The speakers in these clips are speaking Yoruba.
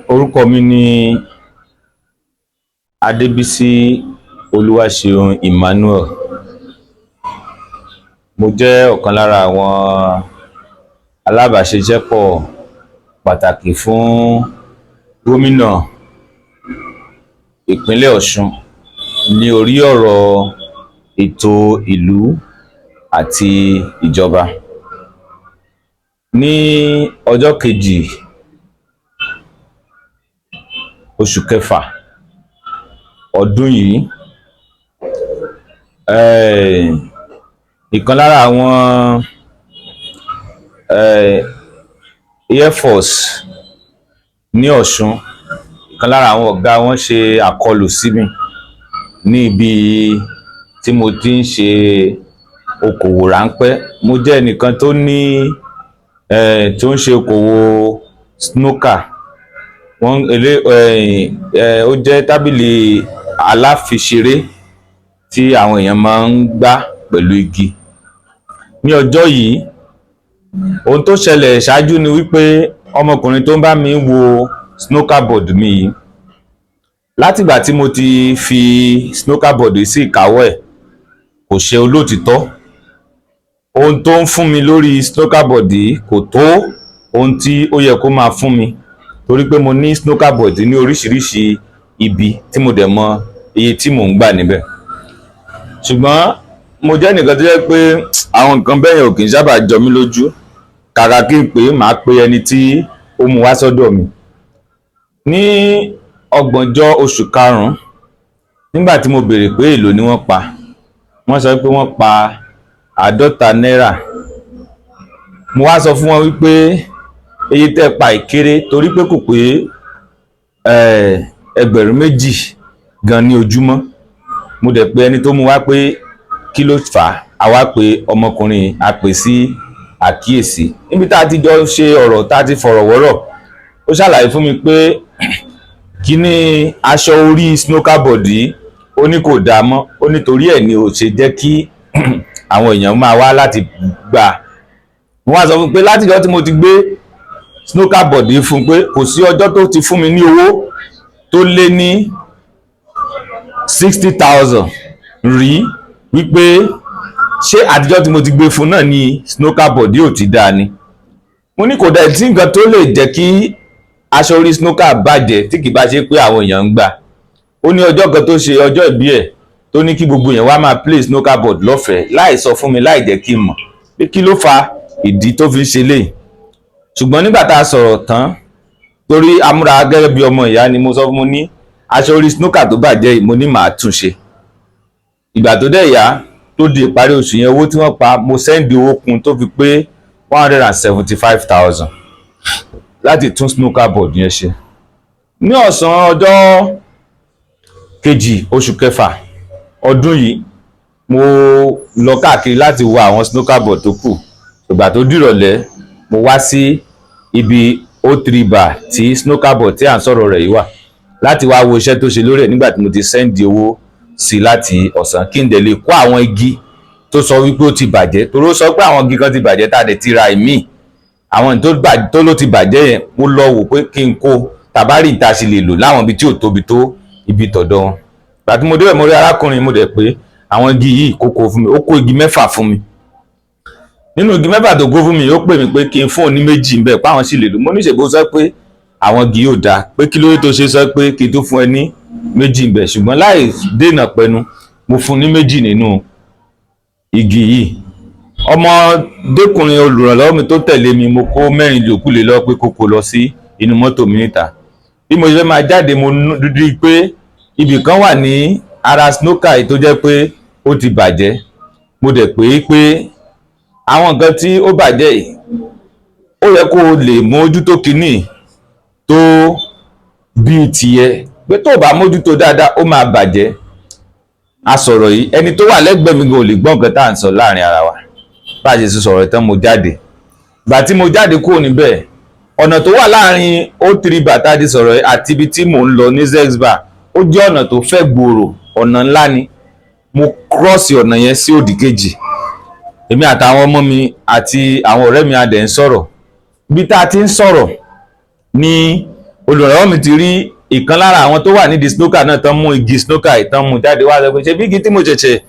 Orúkọ mi ni Adébísí Olúwaṣeun Emmanuel. Mo jẹ́ ọ̀kan lára àwọn alábàáṣiṣẹ́pọ̀ pàtàkì fún gómìnà ìpínlẹ̀ Ọ̀ṣun ní orí ọ̀rọ̀ ètò ìlú àti ìjọba. Ní ọjọ́ kejì oṣù kẹfà ọdún yìí, ìkan lára àwọn Air Force ní Ọ̀ṣun, ìkan lára àwọn ọ̀gá wọn ṣe àkọlù sí mi ní ibi tí mo ti ń ṣe okòwò ráńpẹ́. Mo jẹ́ ẹnìkan tó ń ṣe okòwò snooker. Ó jẹ́ tábìlì aláfiṣeré tí àwọn èèyàn máa ń gbá pẹ̀lú igi. Ní ọjọ́ yìí, ohun tó ṣẹlẹ̀ ṣáájú ni wípé ọmọkùnrin tó ń bá mi wo snooker board mi yìí, látìgbà tí mo ti fi snooker board sí ìkáwọ́ ẹ̀, kò ṣe olóòtítọ́. Ohun tó ń fún mi lórí snooker board yìí kò tó ohun tí ó yẹ kó máa fún mi, torí pé mo ní snooker board ní oríṣiríṣi ibi tí mo dẹ̀ mọ iye tí mò ń gbà níbẹ̀. Ṣùgbọ́n mo jẹ́ nìkan tó jẹ́ pé àwọn nǹkan bẹ́ẹ̀ yẹn ò kì í sábà jọ mí lójú. Kàkà kí n pè é, màá pe ẹni tí ó mú wá sọ́dọ̀ mi. Ní ọgbọ̀njọ́ oṣù karùn-ún, nígbà tí mo béèrè pé èlò ni wọ́n pa, wọ́n sọ pé wọ́n pa $50. Mo wá sọ fún wọn wípé iye tẹ́ pa ìkéré, torí pé kò pé ẹgbẹ̀rún méjì gan ní ojúmọ́. Mo dẹ̀ pé ẹni tó mú wá pé kí ló fà á, a wá pé ọmọkùnrin a pè sí àkíyèsí. Níbi tá a ti jọ ṣe ọ̀rọ̀, tá a ti fọ̀rọ̀ wọ́rọ̀, ó ṣàlàyé fún mi pé kíní aṣọ orí snooker board yìí ó ní kò dáa mọ́, ó nítorí ẹ̀ ni ò ṣe jẹ́ kí àwọn èèyàn máa wá láti gbà. Mo wá sọ fún pé látijọ́ tí mo ti gbé snooker board yìí fún pé kò sí ọjọ́ tó ti fún mi ní owó tó lé ní 60,000 rí, wípé ṣé àtijọ́ tí mo ti gbé fún náà ni snooker board yóò ti dáa ni. Mo ní kò dẹ̀ tí nǹkan tó lè jẹ́ kí aṣọ orí snooker bàjẹ́ tí kì bá ṣe pé àwọn èèyàn ń gbà. Ó ní ọjọ́ kan tó ṣe ọjọ́ ìbí ẹ̀ tó ní kí gbogbo èèyàn wá máa play snooker board lọ́fẹ̀ẹ́ láì sọ fún mi, láì jẹ́ kí n mọ̀ pé kí ló fa ìdí tó fi ṣe léyìí. Ṣùgbọ́n nígbà tá a sọ̀rọ̀ tán, torí amúra gẹ́gẹ́ bí ọmọ ìyá ni, mo sọ fún mo ní aṣọ orí snooker tó bàjẹ́ yìí, mo ní màá tún ṣe. Ìgbà tó dẹ̀ yá, tó di ìparí oṣù yẹn, owó tí wọ́n pa, mo sẹ́ndì owó kún tó fi pé 175,000 láti tún snooker board yẹn ṣe. Ní ọ̀sán ọjọ́ kejì oṣù kẹfà ọdún yìí, mo lọ káàkiri láti wo àwọn snooker board tó kù. Ìgbà tó dìrọ̀lẹ́, mo wá sí ibi O3 bar tí snooker board tí à ń sọ̀rọ̀ rẹ̀ yìí wà, láti wá wo iṣẹ́ tó ṣe lórí ẹ̀ nígbà tí mo ti sẹ́ndì owó sí láti ọ̀sán, kí n dẹ̀ lè kó àwọn igi tó sọ wípé ó ti bàjẹ́, torí ó sọ pé àwọn igi kan ti bàjẹ́ tá a dẹ̀ ti ra ìmíì. Àwọn tó ló ti bàjẹ́ yẹn, mo lọ wò pé kí n kó tàbárì ìta sì lè lò láwọn ibi tí ò tóbi tó ibi tọ̀dọ̀ wọn. Ìgbà tí mo débẹ̀, mo rí arákùnrin, mo dẹ̀ pé àwọn igi yìí kó fún mi. Ó kó igi 6 fún mi. Nínú igi 6 tó kó fún mi, ó pè mí pé kí n fún òun ní 2 ń bẹ̀ pé àwọn sì lè lò. Mo ní ṣèbó sọ pé àwọn igi yóò dáa, pé kí ló dé tó ṣe sọ pé kí n tó fún ẹ ní 2 ń bẹ̀. Ṣùgbọ́n láì dènà pẹnu, mo fún ní 2 nínú igi yìí. Ọmọdékùnrin olùrànlọ́wọ́ mi tó tẹ̀lé mi, mo kó 4 yòókù lé lọ pé kó lọ sí inú mọ́tò mi níta. Bí mo ṣe máa jáde, mo rí pé ibì kan wà ní ara snooker yìí tó jẹ́ pé ó ti bàjẹ́. Mo dẹ̀ pé àwọn nǹkan tí ó bàjẹ́ yìí, ó yẹ kó lè mójútó kíní tó bíi tiẹ̀, pé tó bá mójútó dáadáa ó máa bàjẹ́. A sọ̀rọ̀ yìí, ẹni tó wà lẹ́gbẹ̀ẹ́ mi gan ò lè gbọ́ nǹkan tá à ń sọ láàrin ara wa. Bá a ṣe sọ̀rọ̀ tán, mo jáde. Ìgbà tí mo jáde kúrò níbẹ̀, ọ̀nà tó wà láàrin O3 bar tá a ti sọ̀rọ̀ àti ibi tí mò ń lọ ní Zex bar, ó jẹ́ ọ̀nà tó fẹ̀ gbòòrò, ọ̀nà ńlá ni. Mo cross ọ̀nà yẹn sí òdì kejì. Èmi àtàwọn ọmọ mi àti àwọn ọ̀rẹ́ mi a dẹ̀ ń sọ̀rọ̀. Bí tá a ti ń sọ̀rọ̀ ni olùrànlọ́wọ́ mi ti rí ìkan lára àwọn tó wà nídìí snooker náà tán mú igi snooker ìtàn mú jáde wá sọ pé ṣe bí igi tí mo ṣẹ̀ṣẹ̀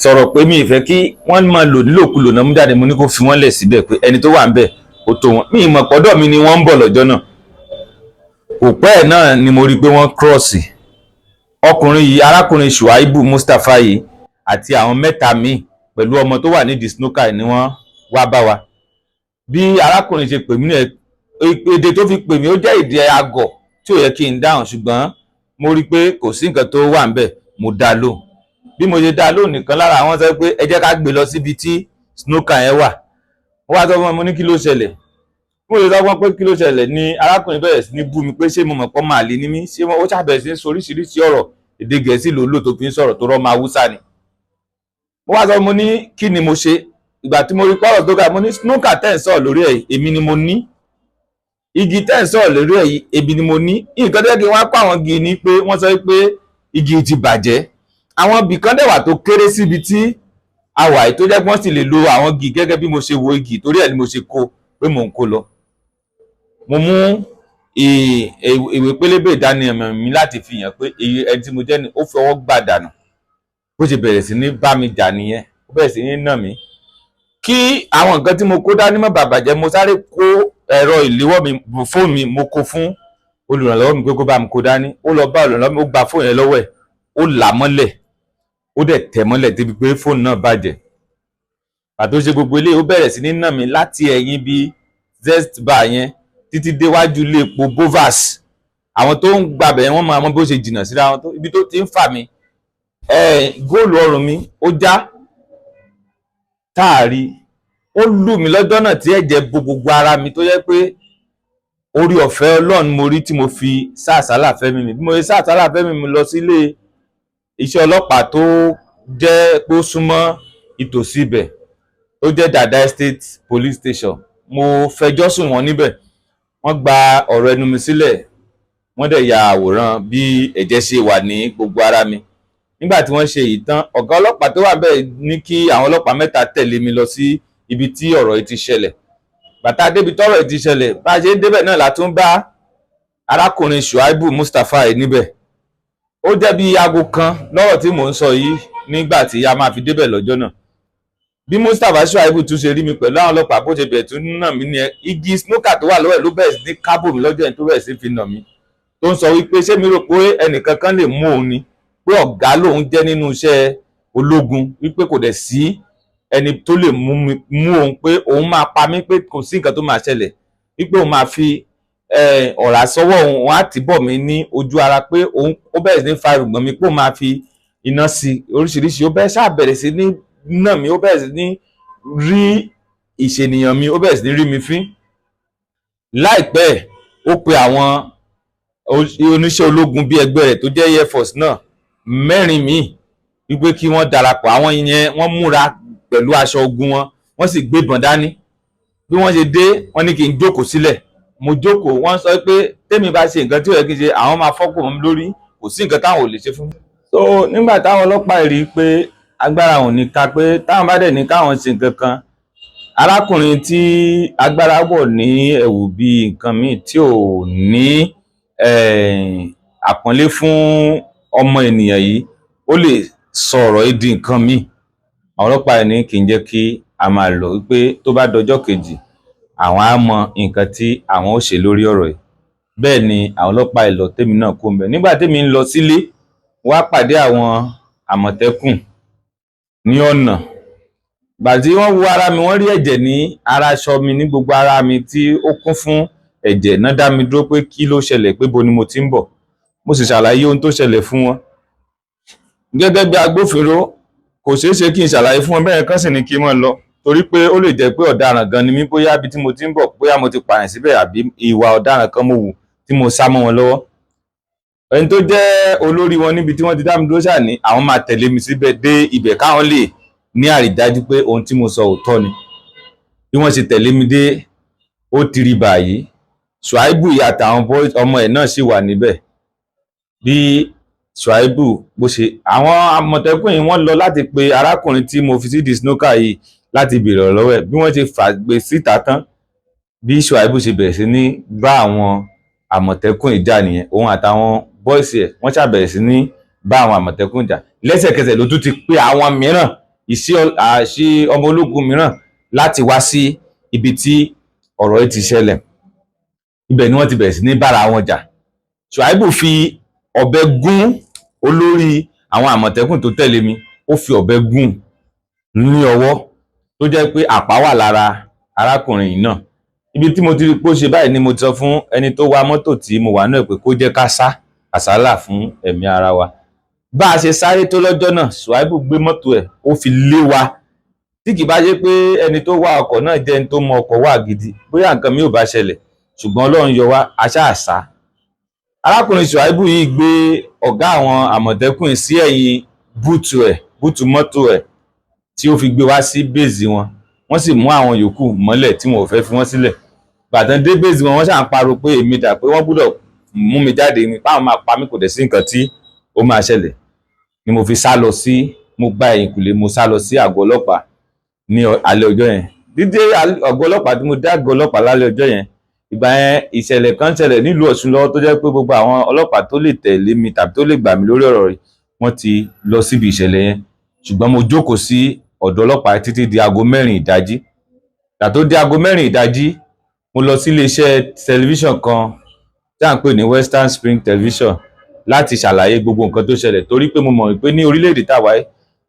sọ̀rọ̀ pé mi ìfẹ́ kí wọ́n máa lò nílòkulò náà mú jáde, mo ní kó fi wọ́n lẹ̀ síbẹ̀ pé ẹni tó wà ń bẹ̀ ó tó wọn. Mi ìmọ̀ pọ́dọ̀ mi ni wọ́n ń bọ̀ lọ́jọ́ náà. Kò pẹ́ náà ni mo rí pé wọ́n kírọ̀sì. Ọkùnrin yìí, arákùnrin Shuaibu Mustapha yìí àti àwọn mẹ́ta míì pẹ̀lú ọmọ tó wà nídìí snooker ni wọ́n wá bá wa. Bí arákùnrin ṣe pè mí ní èdè tó fi pè mí ó jẹ́ èdè àgọ̀ tí ò yẹ kí n dáhùn, ṣùgbọ́n mo rí i pé kò sí nǹkan tó wà ńbẹ̀, mo dá lóhùn. Bí mo ṣe dá lóhùn nìkan lára àwọn sọ pé ẹ jẹ́ ká gbé lọ síbi tí snooker yẹn wà. Wọ́n wá sọ fún mi, mo ní kí ló ṣẹlẹ̀. Mo lè sọ fún wọn pé kí ló ṣẹlẹ̀ ni arákùnrin bẹ̀rẹ̀ sí ní bú mi pé ṣé mo mọ̀ pé máa lè ní mí, ṣé ó ṣàbẹ̀rẹ̀ sí ní sọ oríṣiríṣi ọ̀rọ̀, èdè Gẹ̀ẹ́sì ló lò tó fi ń sọ̀rọ̀ tó rọ́mọ Haúsá ni. Mo wá sọ, mo ní kí ni mo ṣe. Ìgbà tí mo rí pọ́rọ̀ tó ga, mo ní snooker tẹ́ ń sọ̀rọ̀ lórí ẹ̀ èmi ni mo ní, igi tẹ́ ń sọ̀rọ̀ lórí ẹ̀ èmi ni mo ní. Nǹkan tó yẹ kí wọ́n á pa àwọn igi ni pé wọ́n sọ pé igi ti bàjẹ́. Àwọn ibì kan dẹ̀ wà tó kéré síbi tí a wà yìí tó jẹ́ pé wọ́n sì lè lo àwọn igi gẹ́gẹ́ bí mo ṣe wo igi, torí ẹ̀ ni mo ṣe kó pé mò ń kó lọ. Mo mú ìwé pélébé ìdánimọ̀ mi láti fi hàn pé ẹni tí mo jẹ́ ni ó fi ọwọ́ gbà dànù. Bó ṣe bẹ̀rẹ̀ sí ní bá mi jà nìyẹn, ó bẹ̀rẹ̀ sí ní nà mí. Kí àwọn nǹkan tí mo kó dání má bàa bàjẹ́, mo sáré kó ẹ̀rọ ìléwọ́ mi, fóònù mi, mo kó fún olùrànlọ́wọ́ mi pé kó bá mi kó dání. Ó lọ bá olùrànlọ́wọ́ mi, ó gba fóònù yẹn lọ́wọ́ ẹ̀, ó là mọ́lẹ̀, ó dẹ̀ tẹ̀ mọ́lẹ̀ débi pé fóònù náà bàjẹ́. Pàtó ṣe gbogbo eléyìí, ó bẹ̀rẹ̀ sí ní nà mí láti ẹ̀yìn bí Zest bar yẹn títí déwájú ilé epo Bovas. Àwọn tó ń gbàbẹ̀ wọ́n máa mọ bó ṣe jìnnà síra wọn tó, ibi tó ti ń fà mí. Góòlù ọrùn mi ó já táàrí, ó lù mí lọ́jọ́ náà tí ẹ̀jẹ̀ bo gbogbo ara mi tó yẹ pé orí ọ̀fẹ́ Ọlọ́run mo rí tí mo fi sàásálà fẹ́mi mi. Bí mo ṣe sàásálà fẹ́mi mi lọ sílé iṣẹ́ ọlọ́pàá tó jẹ́ pé ó súnmọ́ ìtòsí ibẹ̀, tó jẹ́ Dada Estate Police Station, mo fẹjọ́ sùn wọ́n níbẹ̀. Wọ́n gba ọ̀rọ̀ ẹnu mi sílẹ̀, wọ́n dẹ̀ ya àwòrán bí ẹ̀jẹ̀ ṣe wà ní gbogbo ara mi. Nígbà tí wọ́n ṣe èyí tán, ọ̀gá ọlọ́pàá tó wà bẹ́ẹ̀ ní kí àwọn ọlọ́pàá mẹ́ta tẹ̀lé mi lọ sí ibi tí ọ̀rọ̀ yìí ti ṣẹlẹ̀. Bàtà débi tọ́rọ̀ yìí ti ṣẹlẹ̀, bá a ṣe ń débẹ̀ náà la tún bá arákùnrin Shuaibu Mustapha yìí níbẹ̀. Ó jẹ́ bí aago kan lọ́rọ̀ tí mò ń sọ yìí nígbà tí a máa fi débẹ̀ lọ́jọ́ náà. Bí Mustapha Shuaibu tún ṣe rí mi pẹ̀lú àwọn ọlọ́pàá, bó ṣe bẹ̀rẹ̀ tún nà mí ní igi snooker tó wà lọ́wọ́ ẹ̀ ló bẹ̀rẹ̀ sí ní kábò mi lọ́jọ́ yẹn, tó bẹ̀rẹ̀ sí fi nà mí, tó ń sọ wípé ṣé mi rò pé ẹnìkan kan lè mú òun ni, pé ọ̀gá lòun jẹ́ nínú iṣẹ́ ológun, wípé kò dẹ̀ sí ẹni tó lè mú òun, pé òun máa pa mí, pé kò sí nǹkan tó máa ṣẹlẹ̀, wípé òun máa fi ọ̀rá sọ́wọ́ òun á tì bọ̀ mí ní ojú ara, pé ó bẹ̀rẹ̀ sí ní fa irùngbọ̀n mi, pé òun máa fi iná sí oríṣiríṣi. Ó bẹ̀rẹ̀ sí ní nà mí, ó bẹ̀rẹ̀ sí ní rí ìṣènìyàn mi, ó bẹ̀rẹ̀ sí ní rí mi fín. Láìpẹ́ ó pe àwọn oníṣẹ́ ológun bí ẹgbẹ́ rẹ̀ tó jẹ́ Air Force náà 4 míì wípé kí wọ́n darapọ̀. Àwọn yẹn wọ́n múra pẹ̀lú aṣọ ogun wọn, wọ́n sì gbébọn dání. Bí wọ́n ṣe dé, wọ́n ní kí n jókòó sílẹ̀. Mo jókòó, wọ́n sọ pé tèmi bá ṣe nǹkan tí ó yẹ kí n ṣe, àwọn máa fọ́pò mọ́ mi lórí, kò sí nǹkan táwọn ò lè ṣe fún mi. So nígbà táwọn ọlọ́pàá rí i pé agbára wọn ní ká, pé táwọn bá dẹ̀ ní káwọn ṣe nǹkan kan, arákùnrin tí agbára wọ̀ ní ẹ̀wù bí nǹkan míì tí ò ní àpọ́nlé fún ọmọ ènìyàn yìí, ó lè sọ̀rọ̀ di nǹkan míì. Àwọn ọlọ́pàá ẹ̀ ní kì í jẹ́ kí a máa lọ, wípé tó bá dọjọ́ kejì àwọn á mọ nǹkan tí àwọn ó ṣe lórí ọ̀rọ̀ yìí. Bẹ́ẹ̀ ni àwọn ọlọ́pàá ẹ̀ lọ, tèmi náà kó ń bẹ̀. Nígbà tèmi ń lọ sílé, wá pàdé àwọn àmọ̀tẹ́kùn ní ọ̀nà. Ìgbà tí wọ́n wo ara mi, wọ́n rí ẹ̀jẹ̀ ní ara aṣọ mi, ní gbogbo ara mi tí ó kún fún ẹ̀jẹ̀. Náà dá mi dúró pé kí ló ṣẹlẹ̀, pé bo ni mo ti ń bọ̀. Mo sì ṣàlàyé ohun tó ṣẹlẹ̀ fún wọn. Gẹ́gẹ́ bí agbófinró, kò ṣeé ṣe kí n ṣàlàyé fún wọn bẹ́ẹ̀ kan sì ní kí n máa lọ, torí pé ó lè jẹ́ pé ọ̀daràn gan ni mí, bóyá ibi tí mo ti ń bọ̀, bóyá mo ti pààyàn síbẹ̀, àbí ìwà ọ̀daràn kan mo wù tí mo sá mọ́ wọn lọ́wọ́. Ẹni tó jẹ́ olórí wọn níbi tí wọ́n ti dá mi dúró ṣáà ní àwọn máa tẹ̀lé mi síbẹ̀ dé ibẹ̀ káwọn lè ní àrídájú pé ohun tí mo sọ òótọ́ ni. Bí wọ́n ṣe tẹ̀lé mi dé ó ti rí báyìí, Shuaibu àtàwọn ọmọ ẹ̀ náà sì wà níbẹ̀. Bí Shuaibu bó ṣe, àwọn àmọ̀tẹ́kùn yìí wọ́n lọ láti pe arákùnrin tí mo fi sí di snooker yìí láti béèrè ọ̀rọ̀ lọ́wọ́ ẹ̀. Bí wọ́n ṣe fàgbé síta tán, bí Shuaibu ṣe bẹ̀rẹ̀ sí ní bá àwọn àmọ̀tẹ́kùn ìjà nìyẹn. Òun àtàwọn bọ́ìsì ẹ̀ wọ́n ṣàbẹ̀rẹ̀ sí ní bá àwọn àmọ̀tẹ́kùn jà. Lẹ́sẹ̀kẹsẹ̀ ló tún ti pé àwọn mìíràn àṣì ọmọ ológun mìíràn láti wá sí ibi tí ọ̀rọ̀ yìí ti ṣẹlẹ̀. Ibẹ̀ ni wọ́n ti bẹ̀rẹ̀ sí ní bára wọn jà. Ṣùáìbù fi ọ̀bẹ gún olórí àwọn àmọ̀tẹ́kùn tó tẹ̀lé mi, ó fi ọ̀bẹ gún ní ọwọ́ tó jẹ́ pé àpá wà lára arákùnrin yìí náà. Ibi tí mo ti rí pé ó ṣe báyìí ni mo ti sọ fún ẹni tó wa mọ́tò tí mo wà náà pé kó jẹ́ ká sá àsálà fún ẹ̀mí ara wa. Bá a ṣe sáré tó lọ́jọ́ náà, Ṣùáìbù gbé mọ́tò ẹ̀ ó fi lé wa. Tí kì bá jẹ́ pé ẹni tó wa ọkọ̀ náà jẹ́ ẹni tó mọ ọkọ̀ wà gidi, bóyá nǹkan mi ò bá ṣẹlẹ̀, ṣùgbọ́n Ọlọ́run yọ wá, a ṣáà sá. Arákùnrin Ṣùáìbù yìí gbé ọ̀gá àwọn àmọ̀tẹ́kùn sí ẹ̀yìn búùtù mọ́tò ẹ̀ tí ó fi gbé wá sí bèèzì wọn. Wọ́n sì mú àwọn yòókù mọ́lẹ̀ tí wọn ò fẹ́ fi wọ́n sílẹ̀. Gbàtàn dé bèèzì wọn, wọ́n ṣáà ń pariwo pé èmi dà, pé wọ́n gbọ́dọ̀ mú mi jáde ní páwọn máa pa mí, kò dẹ̀ sí nǹkan tí ó máa ṣẹlẹ̀. Ni mo fi sá lọ sí, mo gba ẹ̀yìnkùlé, mo sá lọ sí àgọ́ ọlọ́pàá ní alẹ́ ọjọ́ yẹn. Dídé àgọ́ ọlọ́pàá tí mo dé àgọ́ ọlọ́pàá lálẹ́ ọjọ́ yẹn, ìgbà yẹn ìṣẹ̀lẹ̀ kan ṣẹlẹ̀ nílùú Ọ̀ṣun lọ́wọ́ tó jẹ́ pé gbogbo àwọn ọlọ́pàá tó lè tẹ̀lé mi tàbí tó lè gbà mí lórí ọ̀rọ̀ yìí wọ́n ti lọ síbi ìṣẹ̀lẹ̀ yẹn. Ṣùgbọ́n mo jókòó sí ọ̀dọ̀ ọlọ́pàá títí di aago 4 ìdájí. Ìgbà tó di aago 4 ìdájí, mo lọ sí iléeṣẹ́ tẹlifíṣàn kan tí à ń pè ní Western Spring Television láti ṣàlàyé gbogbo nǹkan tó ṣẹlẹ̀, torí pé mo mọ̀ pé ní orílẹ̀-èdè tàwa yìí,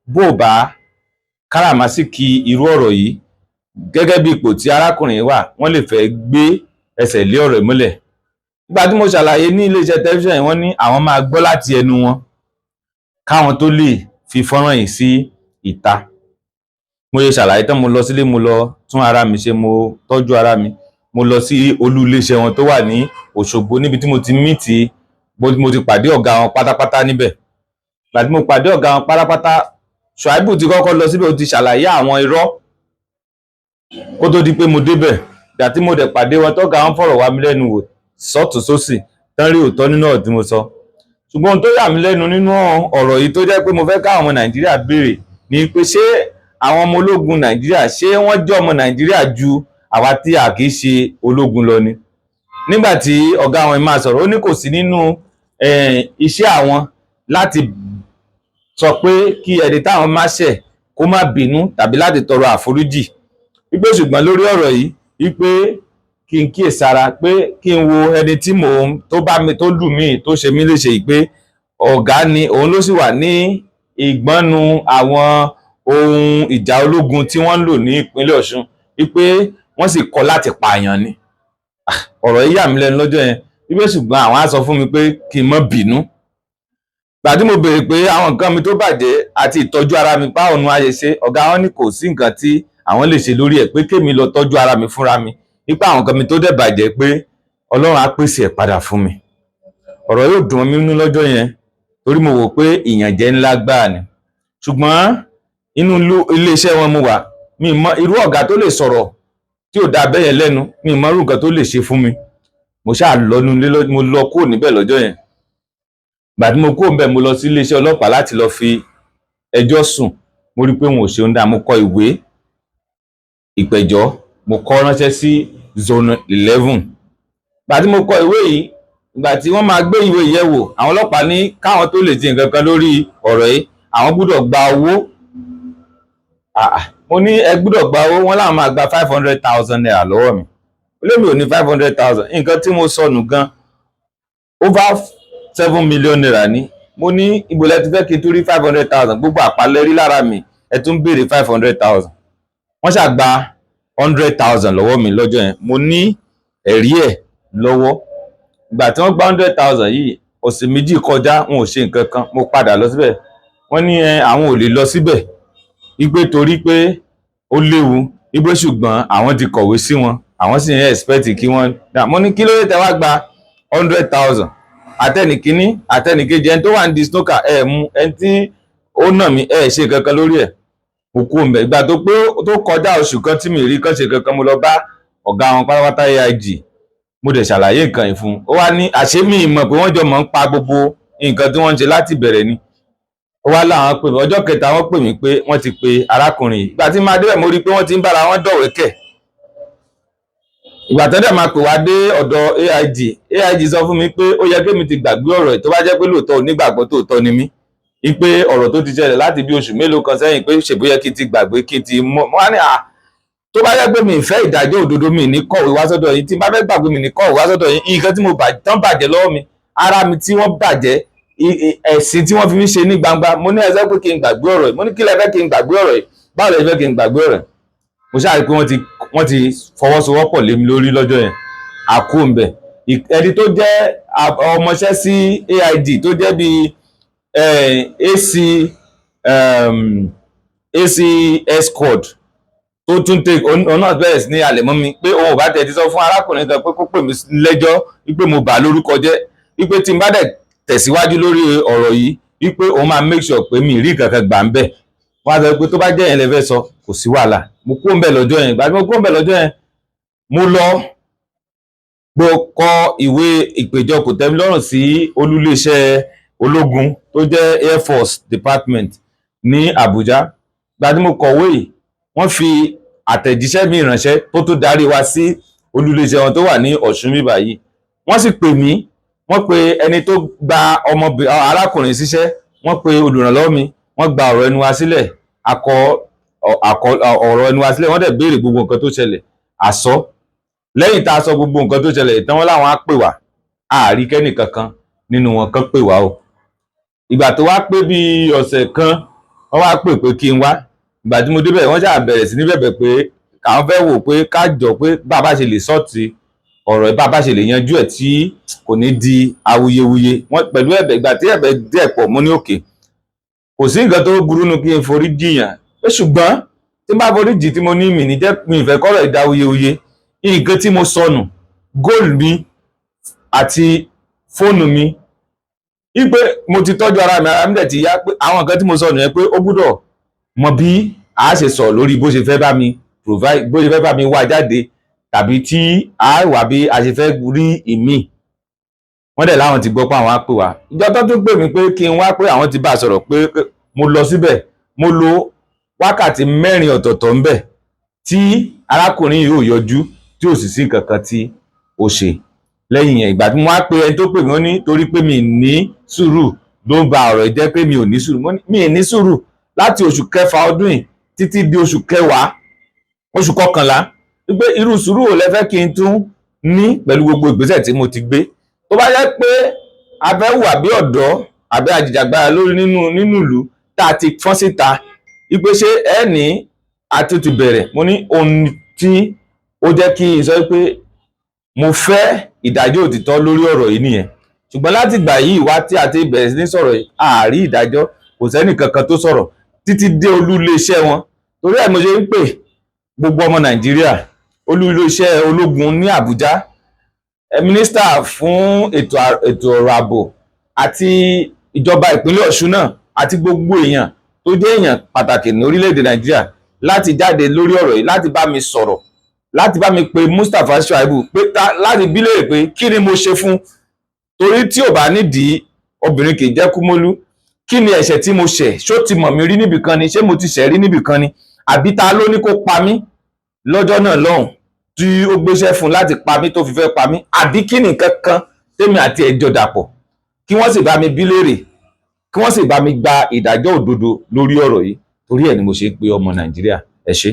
bó bá káràmásìkí irú ọ̀rọ̀ yìí gẹ́gẹ́ bí ipò tí arákùnrin wà, wọ́n lè fẹ́ gbé ẹsẹ̀ lé ọ̀rọ̀ ìmúlẹ̀. Nígbà tí mo ṣàlàyé ní iléeṣẹ́ tẹlifíṣàn yìí, wọ́n ní àwọn máa gbọ́ láti ẹnu wọn káwọn tó lè fi fọ́nrán yìí sí ìta. Mo ṣe ṣàlàyé tán, mo lọ sílé, mo lọ tún ara mi ṣe, mo tọ́jú ara mi, mo lọ sí olú iléeṣẹ́ wọn tó wà ní Òṣogbo, níbi tí mo ti mìtì, mo ti pàdé ọ̀gá wọn pátápátá níbẹ̀. Ìgbà tí mo pàdé ọ̀gá wọn pátápátá, Ṣùáìbù ti kọ́kọ́ lọ síbẹ̀, ó ti ṣàlàyé àwọn irọ́ kó tó di pé mo débẹ̀. Ìgbà tí mo dẹ̀ pàdé wọn, tọ́gá wọn fọ̀rọ̀ wá mi lẹ́nu wò sọ́tùn sósì, tán rí òótọ́ nínú ọ̀rọ̀ tí mo sọ. Ṣùgbọ́n ohun tó yà mí lẹ́nu nínú ọ̀rọ̀ yìí tó jẹ́ pé mo fẹ́ káwọn ọmọ Nàìjíríà béèrè ni pé ṣé àwọn ọmọ ológun Nàìjíríà, ṣé wọ́n jẹ́ ọmọ Nàìjíríà ju àwa tí a kì í ṣe ológun lọ ni? Nígbà tí ọ̀gá wọn máa sọ̀rọ̀, ó ní kò sí nínú iṣẹ́ àwọn láti sọ pé kí ẹni táwọn máa ṣẹ̀ kó má bínú tàbí láti tọrọ àforíjì. Wípé ṣùgbọ́n lórí ọ̀rọ̀ yìí, wípé kí n kíyèsára, pé kí n wo ẹni tí tó bá mi, tó lù mí, tó ṣe mí léṣe yìí, pé ọ̀gá ni òun, ló sì wà ní ìgbọ́nu àwọn ohun ìjà ológun tí wọ́n ń lò ní ìpínlẹ̀ Ọ̀ṣun, wípé wọ́n sì kọ̀ láti pààyàn ni. Ọ̀rọ̀ yìí yà mí lẹ́nu lọ́jọ́ yẹn. Wípé ṣùgbọ́n àwọn á sọ fún mi pé kí n má bínú. Ìgbà tí mo béèrè pé àwọn nǹkan mi tó bàjẹ́ àti ìtọ́jú ara mi báwo ni wọ́n á ṣe ṣe, ọ̀gá wọn ní kò sí nǹkan tí àwọn lè ṣe lórí ẹ̀, pé kémi lọ tọ́jú ara mi fúnra mi, nípa àwọn nǹkan mi tó dẹ̀ bàjẹ́ pé Ọlọ́run á pèsè ẹ̀ padà fún mi. Ọ̀rọ̀ yóò dùn mí nínú lọ́jọ́ yẹn, torí mo wò pé ìyànjẹ ńlá gbáà ni. Ṣùgbọ́n inú iléeṣẹ́ wọn mo wà, mi mọ irú ọ̀gá tó lè sọ̀rọ̀ tí ò dá bẹ́yẹn lẹ́nu, mi mọ irú nǹkan tó lè ṣe fún mi. Mo ṣáà lọ nínú, mo lọ kúrò níbẹ̀ lọ́jọ́ yẹn. Ìgbà tí mo kúrò níbẹ̀, mo lọ sí iléeṣẹ́ ọlọ́pàá láti lọ fi ẹjọ́ sùn. Mo rí pé wọn ò ṣeun dáa. Mo kọ ìwé ìpẹ̀jọ́, mo kọ ránṣẹ́ sí zone 11. Ìgbà tí mo kọ ìwé yìí, ìgbà tí wọ́n máa gbé ìwé yẹ̀ wò, àwọn ọlọ́pàá ní káwọn tó lè ṣe nǹkan kan lórí ọ̀rọ̀ yìí, àwọn gbọ́dọ̀ gba owó. Mo ní ẹ gbọ́dọ̀ gba owó, wọ́n láwọn máa gba 500,000 naira lọ́wọ́ mi. Olómi ò ní 500,000, nǹkan tí mo sọnù gan over 7 million naira ni. Mo ní ibo lẹ ti fẹ́ kí n tún rí 500,000, gbogbo àpálẹ́ rí lára mi, ẹ tún béèrè 500,000. Wọ́n ṣàgbà 100,000 lọ́wọ́ mi lọ́jọ́ yẹn. Mo ní ẹ̀rí ẹ̀ lọ́wọ́. Ìgbà tí wọ́n gba 100,000 yìí, ọ̀sẹ̀ méjì kọjá, wọn ò ṣe nǹkan kan. Mo padà lọ síbẹ̀, wọ́n ní àwọn ò lè lọ síbẹ̀, wípé torí pé ó léwu, wípé ṣùgbọ́n àwọn ti kọ̀wé sí wọn, àwọn sì ń expect kí wọ́n dá. Mo ní kí ló dé tẹ́ wá gba 100,000? Àtẹnìkíní àtẹnìkejì, ẹni tó wà ní di snooker mú, ẹni tí ó nà mí ṣe kankan lórí ẹ̀. Mo kú òǹbẹ̀. Ìgbà tó pé tó kọjá oṣù kan tí mi rí kan ṣe kankan, mo lọ bá ọ̀gá wọn pátápátá AIG, mo dẹ̀ ṣàlàyé nǹkan yìí fún un. Ó wá ní àṣé mi mọ̀ pé wọ́n jọ mọ̀ ń pa gbogbo nǹkan tí wọ́n ń ṣe láti bẹ̀rẹ̀ ni. Ó wá láwọn pè mí, ọjọ́ kẹta wọ́n pè mí pé wọ́n ti pe arákùnrin yìí. Ìgbà tí máa débẹ̀, mo rí pé wọ́n ti ń bára wọn dọ̀wẹ́kẹ̀. ìgbà tó dẹ̀ máa pè wá dé ọ̀dọ̀ AIG sọ fún mi pé ó yẹ kémi ti gbàgbé ọ̀rọ̀ ẹ̀ tó bá jẹ́ pé lóòótọ́ onígbàgbọ́ tòótọ́ ni mí, wípé ọ̀rọ̀ tó ti ṣẹlẹ̀ láti bí oṣù mélòó kan sẹ́yìn pé ṣèbóyẹ kí n ti gbàgbé kí n ti mọ́ wá ní tó bá jẹ́ pé mi ìfẹ́ ìdájọ́ òdodo mi ní kọ̀wé wá sọ́dọ̀ yín, tí n bá fẹ́ gbàgbé mi ní kọ̀wé wá sọ́dọ̀ yín, nǹkan tí mo tán bàjẹ́ lọ́wọ́ mi, ara mi tí wọ́n bàjẹ́, ẹ̀sìn tí wọ́n fi mí ṣe ní gbangba, mo ní ẹsẹ̀ pé kí n gbàgbé ọ̀rọ̀ yìí, mo ní kí lẹ fẹ́ kí n gbàgbé ọ̀rọ̀ yìí, báwo lẹ fẹ́ kí n gbàgbé ọ̀rọ̀ yìí. Mo ṣáà rí pé wọ́n ti fọwọ́sowọ́pọ̀ lé mi lórí lọ́jọ́ yẹn, àkó ń bẹ̀. Ẹni tó jẹ́ ọmọọṣẹ́ sí AID tó jẹ́ bíi AC escort tó tún take ọ̀nà bẹ̀rẹ̀ sí ní alẹ̀ mọ́ mi pé òun ò bá tẹ̀ ti sọ fún arákùnrin kan pé kó pè mí lẹ́jọ́ wípé mo bà lórúkọ jẹ́, wípé tí n bá dẹ̀ tẹ̀síwájú lórí ọ̀rọ̀ yìí wípé òun máa make sure pé mi rí kankan gbà ń bẹ̀. Wọ́n á sọ pé tó bá jẹ́ yẹn lẹ fẹ́ sọ kò sí wàhálà. Mo kó ń bẹ̀ lọ́jọ́ yẹn, ìgbà tí mo kó ń bẹ̀ lọ́jọ́ yẹn mo lọ kọ ìwé ìpèjọ kòtẹ́milọ́rùn sí olúléeṣẹ́ ológun tó jẹ́ Air Force Department ní Àbújá. Ìgbà tí mo kọ̀wé yìí wọ́n fi àtẹ̀jíṣẹ́ mi ránṣẹ́ tó tún darí wa sí olúléeṣẹ́ wọn tó wà ní Ọ̀ṣun bíbá yìí. Wọ́n sì pè mí, wọ́n pe ẹni tó gba arákùnrin síṣẹ́, wọ́n pe olùrànlọ́wọ́ mi, wọ́n gba ọ̀rọ̀ ẹnu wa sílẹ̀, akọ ọ̀rọ̀ ẹnu wa sílẹ̀, wọ́n dẹ̀ béèrè gbogbo nǹkan tó ṣẹlẹ̀, àsọ. Lẹ́yìn tá a sọ gbogbo nǹkan tó ṣẹlẹ̀ ìtàn wọn láwọn á pè wá, àárí kẹ́nì kankan nínú wọn kan pè wá o. Ìgbà tó wá pé bí ọ̀sẹ̀ kan wọ́n wá pè pé kí n wá. Ìgbà tí mo débẹ̀ wọ́n ṣáà bẹ̀rẹ̀ sí ní bẹ̀bẹ̀ pé káwọn fẹ́ wò pé ká jọ pé bàbá ṣe lè sọ́ọ̀tì ọ̀rọ̀ ẹ̀, bàbá ṣe lè yanjú ẹ̀ tí kò ní di awuyewuye. Wọ́n pẹ̀lú ẹ̀bẹ̀, ìgbà tí ẹ̀bẹ̀ díẹ̀ pọ̀ mo ní òkè kò sí nǹkan tó burú nu kí n forí jiyàn, pé ṣùgbọ́n tí n bá forí jì tí mo ní mi ní jẹ́ mi ìfẹ́ kọ́rọ̀ ìdá awuyewuye, nǹkan tí mo sọnù góòlù mi àti fóònù mi, wípé mo ti tọ́jú ara mi dẹ̀ ti yá, pé àwọn nǹkan tí mo sọnù yẹn pé ó gbúdọ̀ mọ bí a ṣe sọ lórí bó ṣe fẹ́ bá mi provide, bó ṣe fẹ́ bá mi wá jáde, tàbí tí a wà bí a ṣe fẹ́ rí ìmí. Wọ́n dẹ̀ láwọn ti gbọ́ pé àwọn á pè wá. Ìjọ tó tún pè mí pé kí n wá, pé àwọn ti bá a sọ̀rọ̀, pé mo lọ síbẹ̀, mo lo wákàtí 4 ọ̀tọ̀ọ̀tọ̀ ń bẹ̀ tí arákùnrin yìí ò yọjú, tí ò sì sí nǹkan kan tí ó ṣe. Lẹ́yìn yẹn ìgbà tí mo wá pé ẹni tó pè mí ó ní torí pé mi ní sùúrù ló ń ba ọ̀rọ̀ jẹ́, pé mi ò ní sùúrù. Mi ì ní sùúrù láti oṣù kẹfà ọdún yìí títí di oṣù kẹwàá, oṣù kọkànlá, wípé irú sùúrù ò lẹ́fẹ́ kí n tún ní pẹ̀lú gbogbo ìgbésẹ̀ tí mo ti gbé. Tó bá jẹ́ pé a fẹ́ hùwà bí ọ̀dọ́ àbí ajìjàgbara lórí nínú ìlú tá a ti fọ́n síta, wípé ṣé ẹ ní àti ti bẹ̀rẹ̀. Mo ní ohun tí ó jẹ́ kí n sọ pé mo fẹ́ ìdájọ́ òtítọ́ lórí ọ̀rọ̀ yìí nìyẹn. Ṣùgbọ́n láti ìgbà yìí wá tí a ti bẹ̀rẹ̀ sí ní sọ̀rọ̀ yìí, àárí ìdájọ́, kò sẹ́nì kankan tó sọ̀rọ̀ títí dé olú iléeṣẹ́ wọn. Torí ẹ̀ mo ṣe ń pè gbogbo ọmọ Nàìjíríà, olú iléeṣẹ́ ológun ní Àbújá, mínísítà fún ètò ọ̀rọ̀ ààbò àti ìjọba ìpínlẹ̀ Ọ̀ṣun náà, àti gbogbo èèyàn tó jẹ́ èèyàn pàtàkì ní orílẹ̀-èdè Nàìjíríà láti jáde lórí ọ̀rọ̀ yìí, láti bá mi sọ̀rọ̀, láti bá mi pe Mustapha Shuaibu pé láti bí léèrè pé kí ni mo ṣe fún, torí tí ò bá nídìí obìnrin kì í jẹ́ kúmólú. Kí ni ẹ̀ṣẹ̀ tí mo ṣẹ̀? Ṣó ti mọ̀ mí rí níbìkan ni? Ṣé mo ti ṣẹ̀ rí níbìkan ni? Àbí ta ló ní kó pa mí lọ́jọ́ náà lọ́hùn tí ó gbéṣẹ́ fún láti pa mí tó fi fẹ́ pa mí? Àbí kí ni nǹkan kan tèmi àti ẹjọ́ dàpọ̀? Kí wọ́n sì bá mi bí léèrè, kí wọ́n sì bá mi gba ìdájọ́ òdodo lórí ọ̀rọ̀ yìí. Torí ẹ̀ ni mo ṣe ń pe ọmọ Nàìjíríà. Ẹ ṣé.